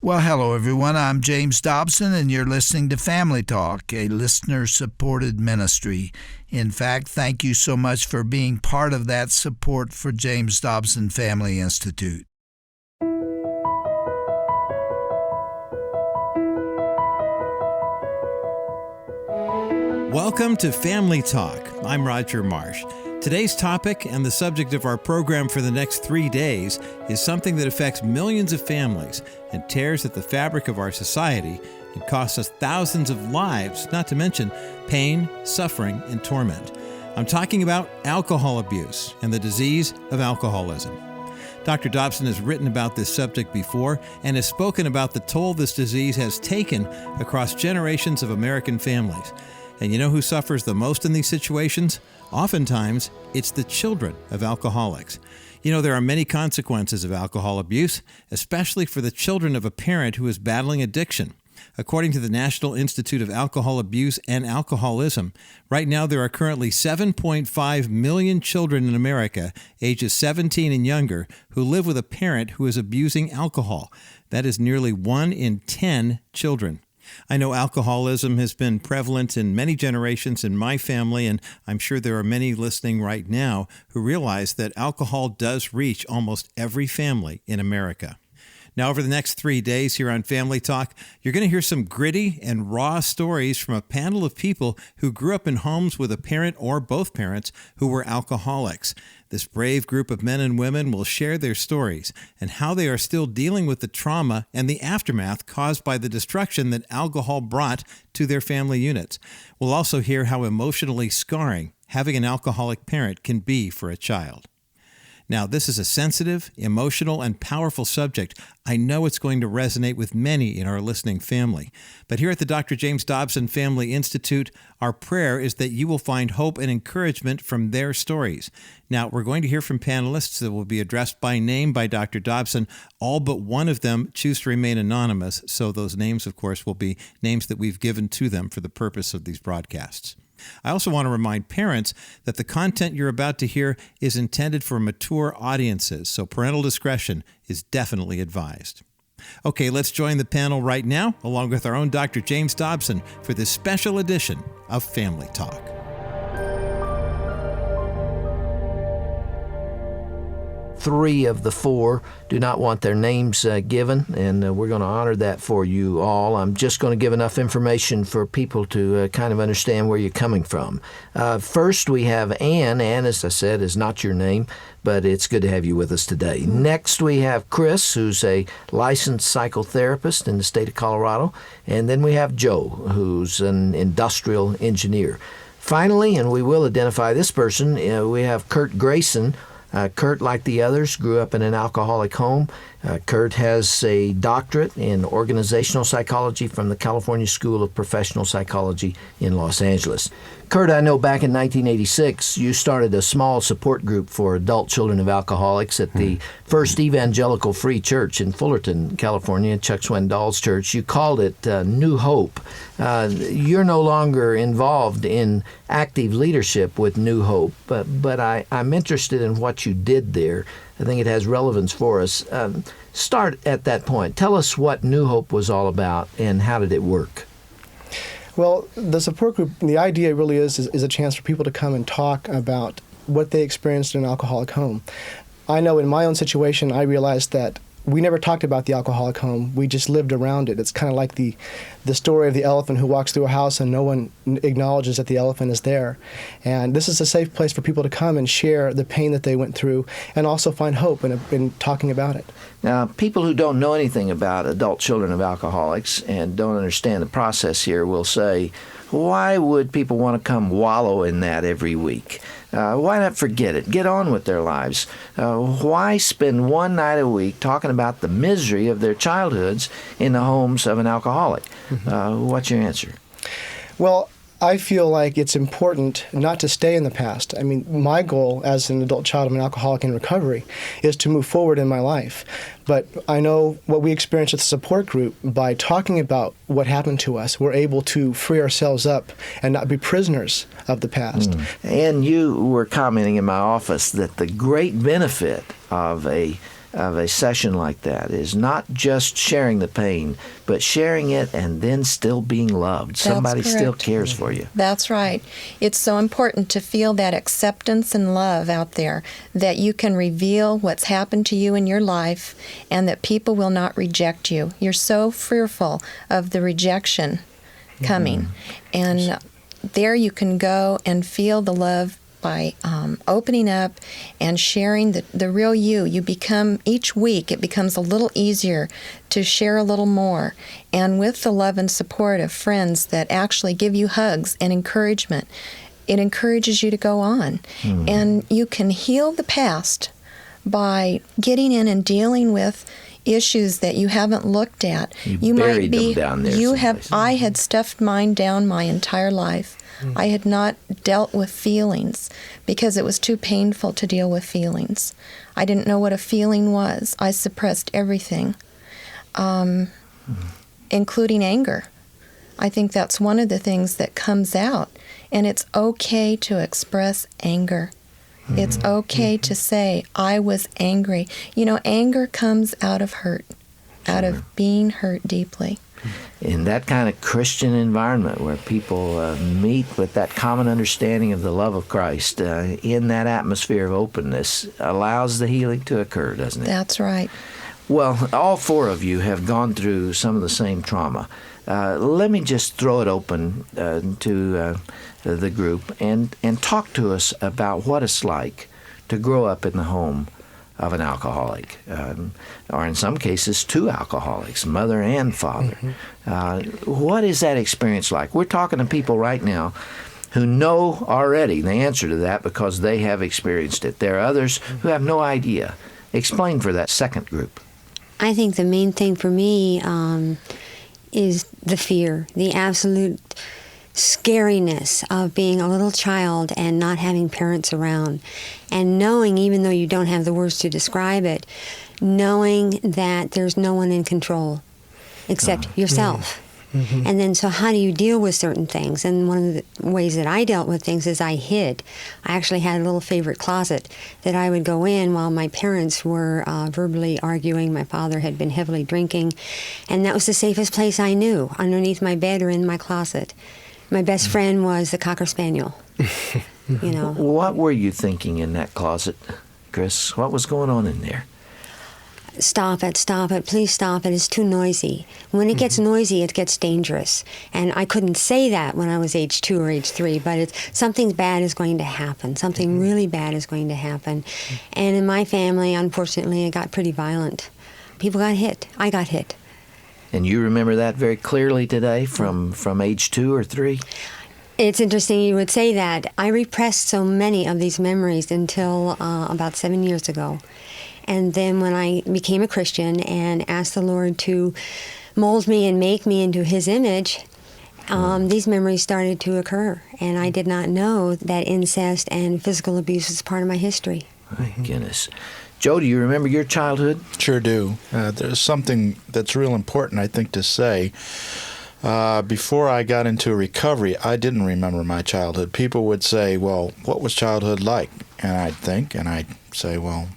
Well, hello, everyone. I'm James Dobson, and you're listening to Family Talk, a listener-supported ministry. In fact, thank you so much for being part of that support for James Dobson Family Institute. Welcome to Family Talk. I'm Roger Marsh. Today's topic and the subject of our program for the next 3 days is something that affects millions of families and tears at the fabric of our society and costs us thousands of lives, not to mention pain, suffering, and torment. I'm talking about alcohol abuse and the disease of alcoholism. Dr. Dobson has written about this subject before and has spoken about the toll this disease has taken across generations of American families. And you know who suffers the most in these situations? Oftentimes, it's the children of alcoholics. You know, there are many consequences of alcohol abuse, especially for the children of a parent who is battling addiction. According to the National Institute of Alcohol Abuse and Alcoholism, right now there are currently 7.5 million children in America, ages 17 and younger, who live with a parent who is abusing alcohol. That is nearly 1 in 10 children. I know alcoholism has been prevalent in many generations in my family, and I'm sure there are many listening right now who realize that alcohol does reach almost every family in America. Now, over the next 3 days here on Family Talk, you're going to hear some gritty and raw stories from a panel of people who grew up in homes with a parent or both parents who were alcoholics. This brave group of men and women will share their stories and how they are still dealing with the trauma and the aftermath caused by the destruction that alcohol brought to their family units. We'll also hear how emotionally scarring having an alcoholic parent can be for a child. Now, this is a sensitive, emotional, and powerful subject. I know it's going to resonate with many in our listening family. But here at the Dr. James Dobson Family Institute, our prayer is that you will find hope and encouragement from their stories. Now, we're going to hear from panelists that will be addressed by name by Dr. Dobson. All but one of them choose to remain anonymous, so those names, of course, will be names that we've given to them for the purpose of these broadcasts. I also want to remind parents that the content you're about to hear is intended for mature audiences, so parental discretion is definitely advised. Okay, let's join the panel right now, along with our own Dr. James Dobson, for this special edition of Family Talk. 3 of the 4 do not want their names given, and we're going to honor that for you all. I'm just going to give enough information for people to kind of understand where you're coming from. First, we have Ann. Ann, as I said, is not your name, but it's good to have you with us today. Next, we have Chris, who's a licensed psychotherapist in the state of Colorado. And then we have Joe, who's an industrial engineer. Finally, and we will identify this person, we have Curt Grayson. Curt, like the others, grew up in an alcoholic home. Curt has a doctorate in organizational psychology from the California School of Professional Psychology in Los Angeles. Curt, I know back in 1986, you started a small support group for adult children of alcoholics at the First Evangelical Free Church in Fullerton, California, Chuck Swindoll's church. You called it New Hope. You're no longer involved in active leadership with New Hope, but I'm interested in what you did there. I think it has relevance for us. Start at that point. Tell us what New Hope was all about and how did it work? Well, the support group, the idea really is a chance for people to come and talk about what they experienced in an alcoholic home. I know in my own situation, I realized that we never talked about the alcoholic home. We just lived around it. It's kind of like the story of the elephant who walks through a house and no one acknowledges that the elephant is there. And this is a safe place for people to come and share the pain that they went through and also find hope in talking about it. Now, people who don't know anything about adult children of alcoholics and don't understand the process here will say, why would people want to come wallow in that every week? Why not forget it? Get on with their lives. Why spend one night a week talking about the misery of their childhoods in the homes of an alcoholic? What's your answer? Well, I feel like it's important not to stay in the past. I mean, my goal as an adult child of an alcoholic in recovery is to move forward in my life. But I know what we experienced at the support group, by talking about what happened to us, we're able to free ourselves up and not be prisoners of the past. And you were commenting in my office that the great benefit of a of a session like that is not just sharing the pain, but sharing it and then still being loved. Somebody still cares for you. That's right. It's so important to feel that acceptance and love out there, that you can reveal what's happened to you in your life and that people will not reject you. You're so fearful of the rejection coming. And there you can go and feel the love by opening up and sharing the real you. You become, each week, it becomes a little easier to share a little more. And with the love and support of friends that actually give you hugs and encouragement, it encourages you to go on. And you can heal the past by getting in and dealing with issues that you haven't looked at. You buried them down there. I had stuffed mine down my entire life. I had not dealt with feelings because it was too painful to deal with feelings. I didn't know what a feeling was. I suppressed everything, including anger. I think that's one of the things that comes out. And it's okay to express anger. It's okay to say, I was angry. You know, anger comes out of hurt, out of being hurt deeply. In that kind of Christian environment where people meet with that common understanding of the love of Christ, in that atmosphere of openness, allows the healing to occur, doesn't it? That's right. Well, all four of you have gone through some of the same trauma. Let me just throw it open to the group and talk to us about what it's like to grow up in the home of an alcoholic, or in some cases, two alcoholics, mother and father. What is that experience like? We're talking to people right now who know already the answer to that because they have experienced it. There are others who have no idea. Explain for that second group. I think the main thing for me is the fear, the absolute scariness of being a little child and not having parents around, and knowing, even though you don't have the words to describe it, knowing that there's no one in control except yourself. And then, so how do you deal with certain things? And one of the ways that I dealt with things is I hid. I actually had a little favorite closet that I would go in while my parents were verbally arguing. My father had been heavily drinking, and that was the safest place I knew, underneath my bed or in my closet. My best friend was the Cocker Spaniel. You know. What were you thinking in that closet, Chris? What was going on in there? Stop it, please stop it, it's too noisy. When it gets noisy, it gets dangerous. And I couldn't say that when I was age 2 or age 3, but something bad is going to happen. Something really bad is going to happen. And in my family, unfortunately, it got pretty violent. People got hit. I got hit. And you remember that very clearly today from age 2 or 3? It's interesting you would say that. I repressed so many of these memories until about 7 years ago. And then when I became a Christian and asked the Lord to mold me and make me into His image, these memories started to occur. And I did not know that incest and physical abuse was part of my history. My goodness. Joe, do you remember your childhood? Sure do. There's something that's real important, I think, to say. Before I got into recovery, I didn't remember my childhood. People would say, well, what was childhood like? And I'd think, and I'd say, well,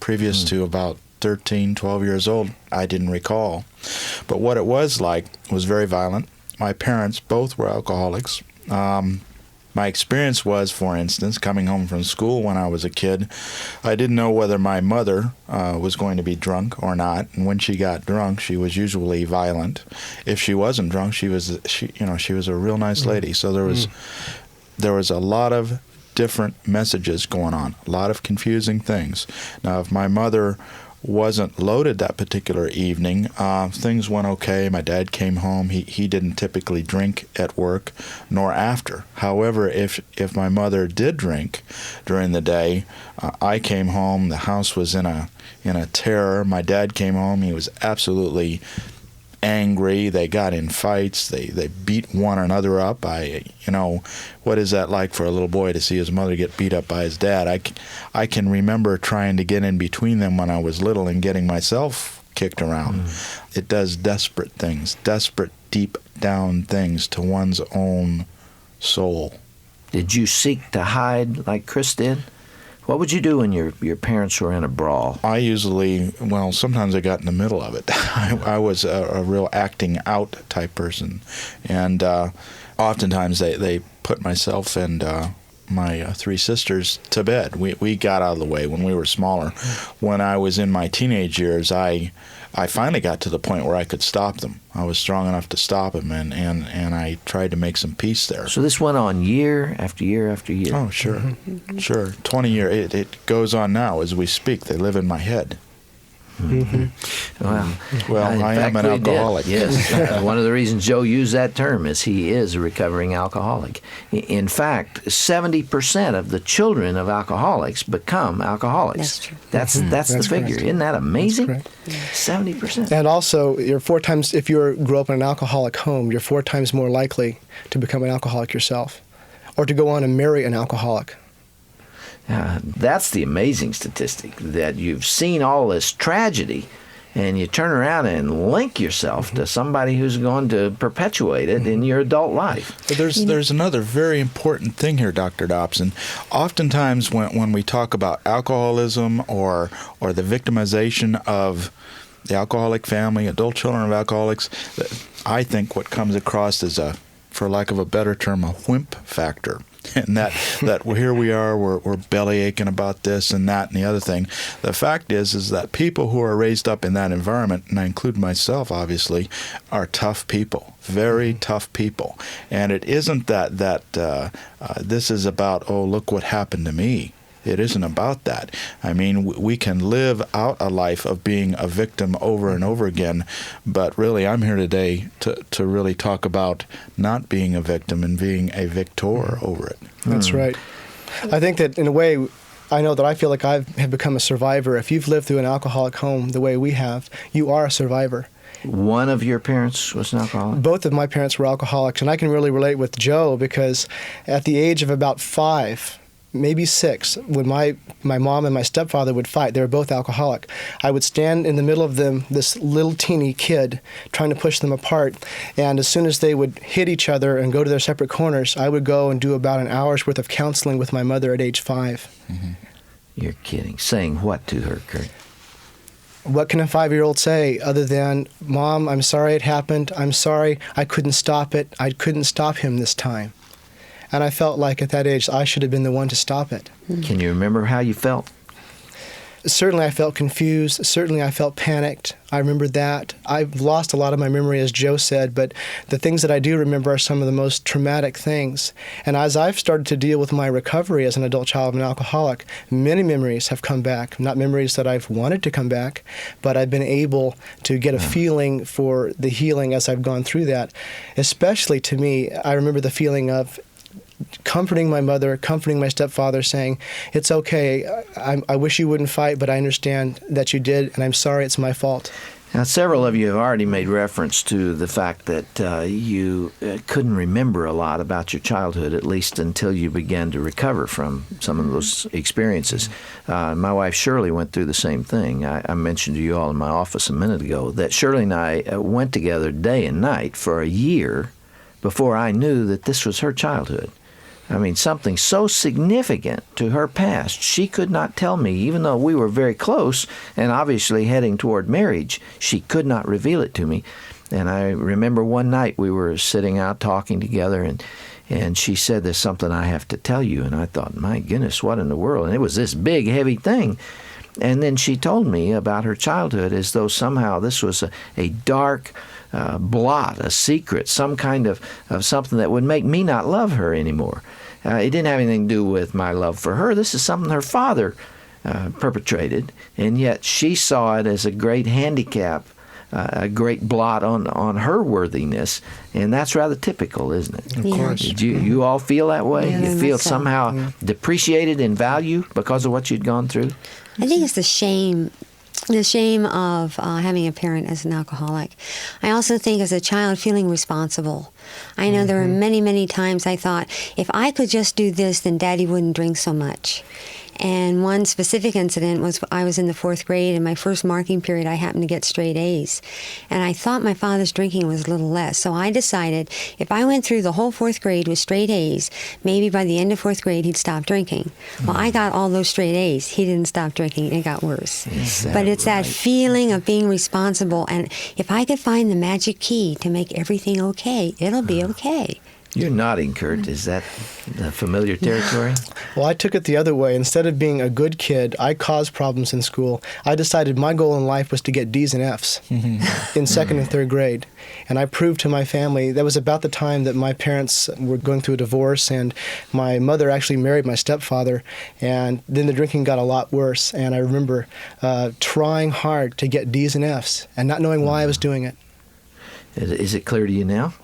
previous to about 13, 12 years old, I didn't recall. But what it was like was very violent. My parents both were alcoholics. My experience was, for instance, coming home from school when I was a kid, I didn't know whether my mother was going to be drunk or not. And when she got drunk, she was usually violent. If she wasn't drunk, she was a real nice lady. So there was a lot of different messages going on, a lot of confusing things. Now, if my mother wasn't loaded that particular evening, things went okay. My dad came home. He didn't typically drink at work nor after. However, if my mother did drink during the day, I came home. The house was in a terror. My dad came home. He was absolutely angry. They got in fights. They beat one another up. What is that like for a little boy to see his mother get beat up by his dad? I can remember trying to get in between them when I was little and getting myself kicked around. It does desperate things, desperate, deep down things to one's own soul. Did you seek to hide like Chris did What would you do when your parents were in a brawl? I sometimes I got in the middle of it. I was a real acting out type person. And oftentimes they put myself and my three sisters to bed. We got out of the way when we were smaller. When I was in my teenage years, I finally got to the point where I could stop them. I was strong enough to stop them, and I tried to make some peace there. So this went on year after year after year? Oh, sure. Mm-hmm. Sure. 20 years. It goes on now as we speak. They live in my head. Mm-hmm. Well, I am an alcoholic. Yes. One of the reasons Joe used that term is he is a recovering alcoholic. In fact, 70% of the children of alcoholics become alcoholics. That's true. That's the figure. Correct. Isn't that amazing? That's 70%. And also, if you grow up in an alcoholic home, you're 4 times more likely to become an alcoholic yourself, or to go on and marry an alcoholic. That's the amazing statistic, that you've seen all this tragedy and you turn around and link yourself to somebody who's going to perpetuate it in your adult life. But there's another very important thing here, Dr. Dobson. Oftentimes when we talk about alcoholism or the victimization of the alcoholic family, adult children of alcoholics, I think what comes across is for lack of a better term, a wimp factor. And that here we are, we're belly aching about this and that and the other thing. The fact is that people who are raised up in that environment, and I include myself obviously, are tough people, very tough people. And it isn't that this is about, oh, look what happened to me. It isn't about that. I mean, we can live out a life of being a victim over and over again, but really I'm here today to really talk about not being a victim and being a victor over it. That's right. I think that in a way, I know that I feel like I have become a survivor. If you've lived through an alcoholic home the way we have, you are a survivor. One of your parents was an alcoholic? Both of my parents were alcoholics, and I can really relate with Joe because at the age of about 5, maybe 6, when my mom and my stepfather would fight, they were both alcoholic, I would stand in the middle of them, this little teeny kid, trying to push them apart. And as soon as they would hit each other and go to their separate corners, I would go and do about an hour's worth of counseling with my mother at age 5. Mm-hmm. You're kidding. Saying what to her, Curt? What can a 5-year-old say other than, Mom, I'm sorry it happened. I'm sorry I couldn't stop it. I couldn't stop him this time. And I felt like at that age I should have been the one to stop it. Can you remember how you felt? Certainly I felt confused. Certainly I felt panicked. I remember that. I've lost a lot of my memory, as Joe said, but the things that I do remember are some of the most traumatic things. And as I've started to deal with my recovery as an adult child of an alcoholic, many memories have come back. Not memories that I've wanted to come back, but I've been able to get a feeling for the healing as I've gone through that. Especially to me, I remember the feeling of comforting my mother, comforting my stepfather, saying, it's okay, I wish you wouldn't fight, but I understand that you did, and I'm sorry, it's my fault. Now, several of you have already made reference to the fact that you couldn't remember a lot about your childhood, at least until you began to recover from some of those experiences. My wife Shirley went through the same thing. I mentioned to you all in my office a minute ago that Shirley and I went together day and night for a year before I knew that this was her childhood. I mean, something so significant to her past, she could not tell me, even though we were very close and obviously heading toward marriage, she could not reveal it to me. And I remember one night we were sitting out talking together, and she said, there's something I have to tell you. And I thought, my goodness, what in the world? And it was this big, heavy thing. And then she told me about her childhood as though somehow this was a dark blot, a secret, some kind of something that would make me not love her anymore. It didn't have anything to do with my love for her. This is something her father perpetrated, and yet she saw it as a great handicap, a great blot on her worthiness, and that's rather typical, isn't it? Of course. Did you all feel that way? Yeah, You feel so. somehow depreciated in value because of what you'd gone through? I think it's the shame of having a parent as an alcoholic. I also think as a child feeling responsible. I know there were many, many times I thought, if I could just do this, then Daddy wouldn't drink so much. And one specific incident was I was in the 4th grade, and my first marking period I happened to get straight A's. And I thought my father's drinking was a little less. So I decided if I went through the whole 4th grade with straight A's, maybe by the end of 4th grade he'd stop drinking. Well, I got all those straight A's. He didn't stop drinking. It got worse. But it's that feeling of being responsible. And if I could find the magic key to make everything okay, it'll be okay. You're nodding, Curt. Is that familiar territory? Well, I took it the other way. Instead of being a good kid, I caused problems in school. I decided my goal in life was to get D's and F's in 2nd and 3rd grade. And I proved to my family, that was about the time that my parents were going through a divorce, and my mother actually married my stepfather. And then the drinking got a lot worse. And I remember trying hard to get D's and F's and not knowing why I was doing it. Is it clear to you now?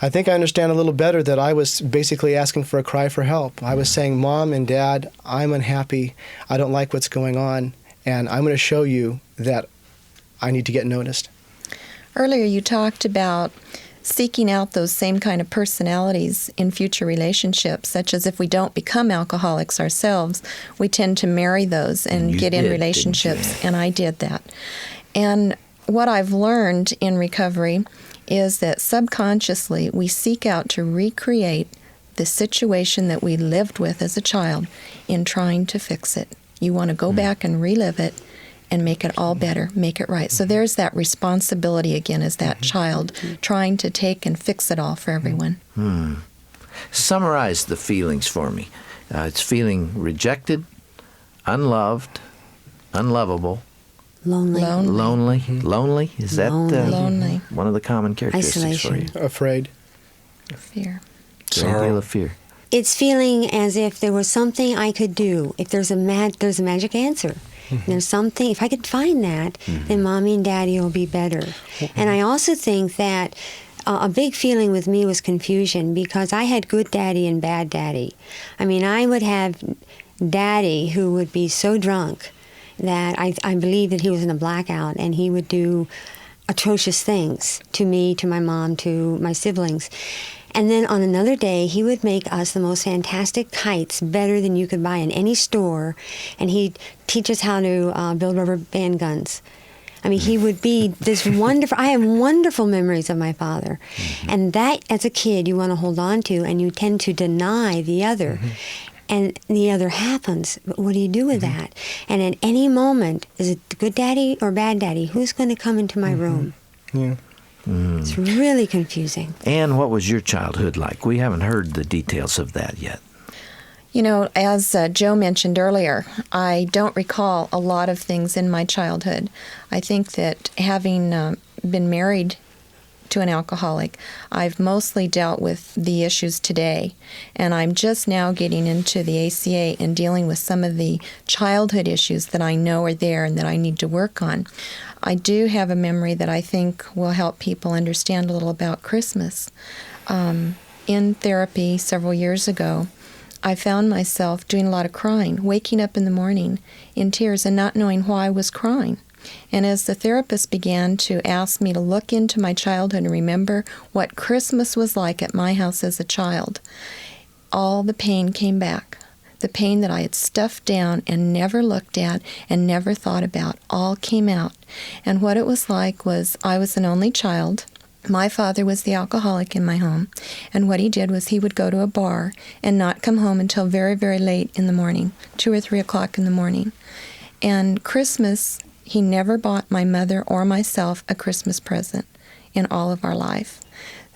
I think I understand a little better that I was basically asking for a cry for help. I was saying, Mom and Dad, I'm unhappy. I don't like what's going on, and I'm going to show you that I need to get noticed. Earlier you talked about seeking out those same kind of personalities in future relationships, such as if we don't become alcoholics ourselves, we tend to marry those and get in relationships, and I did that. And what I've learned in recovery is that subconsciously we seek out to recreate the situation that we lived with as a child in trying to fix it. You want to go back and relive it and make it all better, make it right. So there's that responsibility again as that child trying to take and fix it all for everyone. Summarize the feelings for me. It's feeling rejected, unloved, unlovable, Lonely. Lonely? Is that Lonely. one of the common characteristics Isolation. for you? Afraid. Fear. Great deal of fear. It's feeling as if there was something I could do. If there's a magic answer. There's something, if I could find that, then Mommy and Daddy will be better. And I also think that a big feeling with me was confusion, because I had good daddy and bad daddy. I mean, I would have daddy who would be so drunk that I believe that he was in a blackout, and he would do atrocious things to me, to my mom, to my siblings. And then on another day, he would make us the most fantastic kites, better than you could buy in any store, and he'd teach us how to build rubber band guns. I mean, he would be this wonderful, I have wonderful memories of my father. And that, as a kid, you want to hold on to, and you tend to deny the other. And the other happens, but what do you do with that? And at any moment, is it good daddy or bad daddy? Who's going to come into my room? Yeah. It's really confusing. And what was your childhood like? We haven't heard the details of that yet. You know, as Joe mentioned earlier, I don't recall a lot of things in my childhood. I think that having been married to an alcoholic, I've mostly dealt with the issues today, and I'm just now getting into the ACA and dealing with some of the childhood issues that I know are there and that I need to work on. I do have a memory that I think will help people understand a little about Christmas. In therapy several years ago, I found myself doing a lot of crying, waking up in the morning in tears and not knowing why I was crying. And as the therapist began to ask me to look into my childhood and remember what Christmas was like at my house as a child, all the pain came back. The pain that I had stuffed down and never looked at and never thought about all came out. And what it was like was I was an only child. My father was the alcoholic in my home, and what he did was he would go to a bar and not come home until very, very late in the morning, 2 or 3 o'clock in the morning. And Christmas, he never bought my mother or myself a Christmas present in all of our life.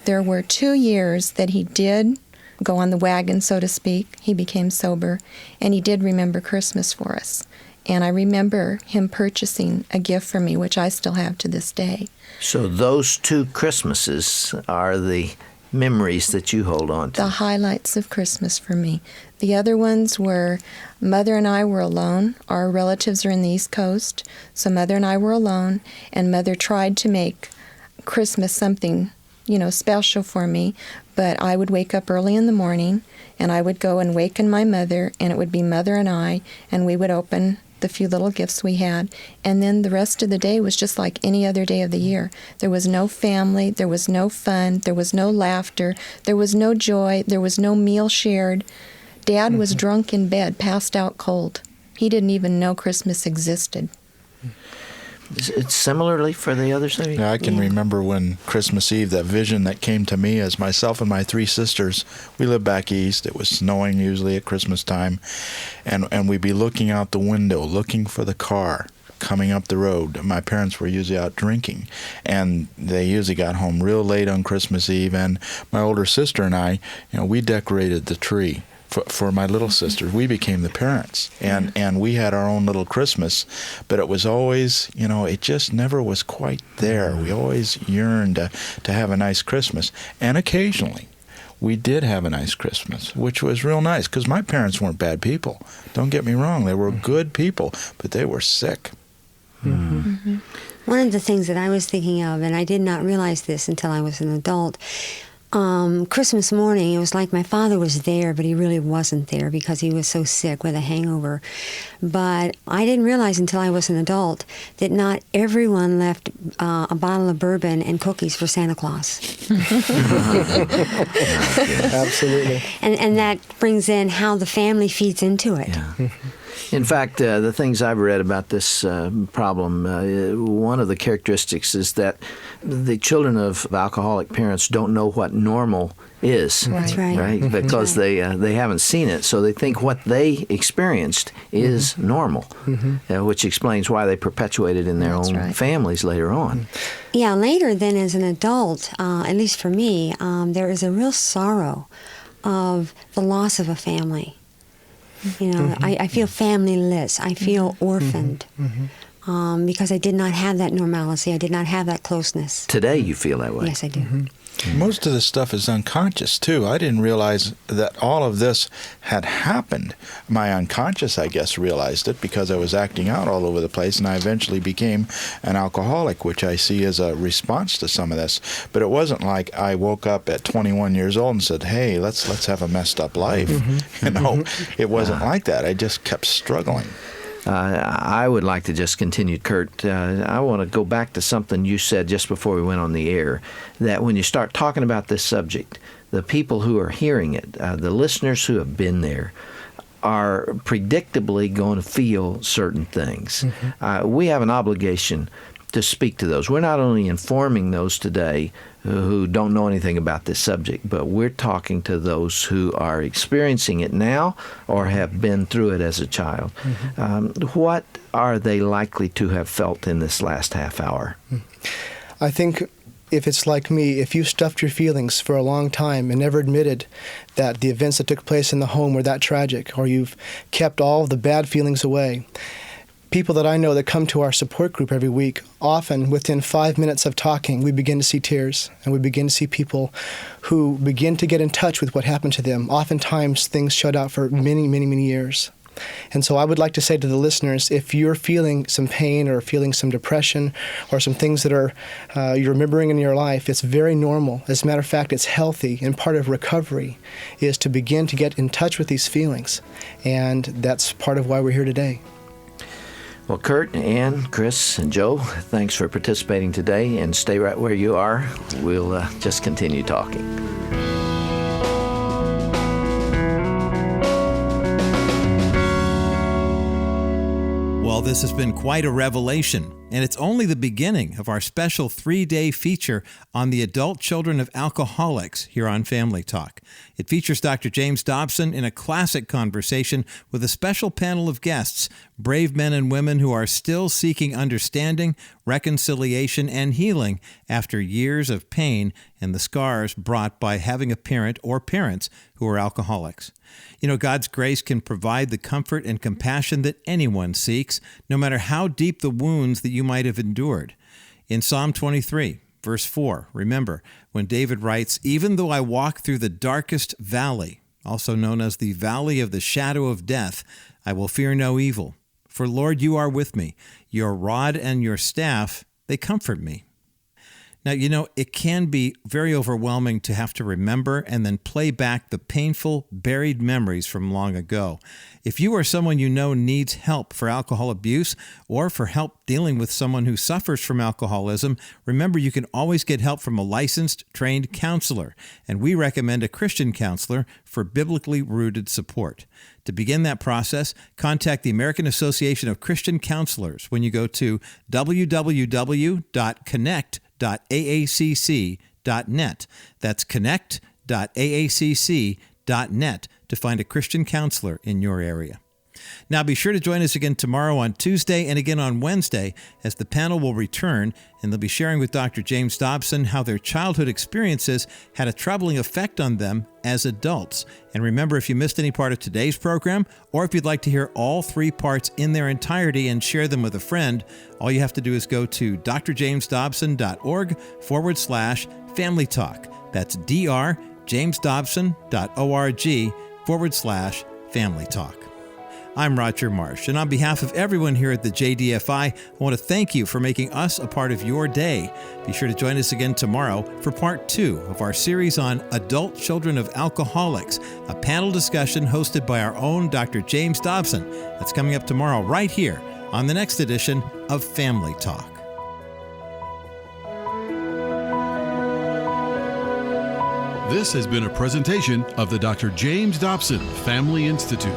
There were 2 years that he did go on the wagon, so to speak. He became sober, and he did remember Christmas for us. And I remember him purchasing a gift for me, which I still have to this day. So those 2 Christmases are the memories that you hold on to. The highlights of Christmas for me. The other ones were Mother and I were alone. Our relatives are in the East Coast, so Mother and I were alone, and Mother tried to make Christmas something, special for me, but I would wake up early in the morning, and I would go and waken my mother, and it would be Mother and I, and we would open the few little gifts we had, and then the rest of the day was just like any other day of the year. There was no family, there was no fun, there was no laughter, there was no joy, there was no meal shared. Dad was drunk in bed, passed out cold. He didn't even know Christmas existed. It's similarly for the others of you? Yeah, I can remember when Christmas Eve, that vision that came to me as myself and my 3 sisters, we lived back east. It was snowing usually at Christmas time, and we'd be looking out the window, looking for the car coming up the road. My parents were usually out drinking, and they usually got home real late on Christmas Eve, and my older sister and I, we decorated the tree. For my little sister, we became the parents, and we had our own little Christmas, but it was always, it just never was quite there. We always yearned to have a nice Christmas, and occasionally we did have a nice Christmas, which was real nice, because my parents weren't bad people. Don't get me wrong, they were good people, but they were sick. Mm-hmm. Mm-hmm. One of the things that I was thinking of, and I did not realize this until I was an adult, Christmas morning, it was like my father was there, but he really wasn't there because he was so sick with a hangover. But I didn't realize until I was an adult that not everyone left a bottle of bourbon and cookies for Santa Claus. Absolutely. And that brings in how the family feeds into it. Yeah. In fact, the things I've read about this problem, one of the characteristics is that the children of alcoholic parents don't know what normal is. That's right. Because they haven't seen it, so they think what they experienced is normal, which explains why they perpetuate it in their own families later on. Yeah, later then as an adult, at least for me, there is a real sorrow of the loss of a family. I feel familyless. I feel orphaned because I did not have that normalcy. I did not have that closeness. Today you feel that way. Yes, I do. Most of this stuff is unconscious, too. I didn't realize that all of this had happened. My unconscious, I guess, realized it because I was acting out all over the place, and I eventually became an alcoholic, which I see as a response to some of this. But it wasn't like I woke up at 21 years old and said, hey, let's have a messed up life. It wasn't like that. I just kept struggling. I would like to just continue, Curt. I want to go back to something you said just before we went on the air, that when you start talking about this subject, the people who are hearing it, the listeners who have been there, are predictably going to feel certain things. We have an obligation to speak to those. We're not only informing those today who don't know anything about this subject, but we're talking to those who are experiencing it now or have been through it as a child. What are they likely to have felt in this last half hour? I think if it's like me, if you stuffed your feelings for a long time and never admitted that the events that took place in the home were that tragic, or you've kept all the bad feelings away, people that I know that come to our support group every week, often within 5 minutes of talking, we begin to see tears, and we begin to see people who begin to get in touch with what happened to them. Oftentimes, things shut out for many, many, many years. And so I would like to say to the listeners, if you're feeling some pain or feeling some depression or some things that are you're remembering in your life, it's very normal. As a matter of fact, it's healthy, and part of recovery is to begin to get in touch with these feelings. And that's part of why we're here today. Well, Curt, Ann, Chris, and Joe, thanks for participating today, and stay right where you are. We'll just continue talking. Well, this has been quite a revelation, and it's only the beginning of our special 3-day feature on the adult children of alcoholics here on Family Talk. It features Dr. James Dobson in a classic conversation with a special panel of guests, brave men and women who are still seeking understanding, reconciliation, and healing after years of pain and the scars brought by having a parent or parents who are alcoholics. God's grace can provide the comfort and compassion that anyone seeks, no matter how deep the wounds that you might have endured. In Psalm 23, verse 4, remember, when David writes, "Even though I walk through the darkest valley," also known as the valley of the shadow of death, "I will fear no evil. For Lord, you are with me. Your rod and your staff, they comfort me." Now, you know, it can be very overwhelming to have to remember and then play back the painful, buried memories from long ago. If you or someone you know needs help for alcohol abuse or for help dealing with someone who suffers from alcoholism, remember you can always get help from a licensed, trained counselor, and we recommend a Christian counselor for biblically rooted support. To begin that process, contact the American Association of Christian Counselors when you go to www.connect.aacc.net. That's connect.aacc.net to find a Christian counselor in your area. Now be sure to join us again tomorrow on Tuesday and again on Wednesday as the panel will return and they'll be sharing with Dr. James Dobson how their childhood experiences had a troubling effect on them as adults. And remember, if you missed any part of today's program, or if you'd like to hear all 3 parts in their entirety and share them with a friend, all you have to do is go to drjamesdobson.org/family talk. That's drjamesdobson.org/family talk. I'm Roger Marsh, and on behalf of everyone here at the JDFI, I want to thank you for making us a part of your day. Be sure to join us again tomorrow for part 2 of our series on adult children of alcoholics, a panel discussion hosted by our own Dr. James Dobson. That's coming up tomorrow right here on the next edition of Family Talk. This has been a presentation of the Dr. James Dobson Family Institute.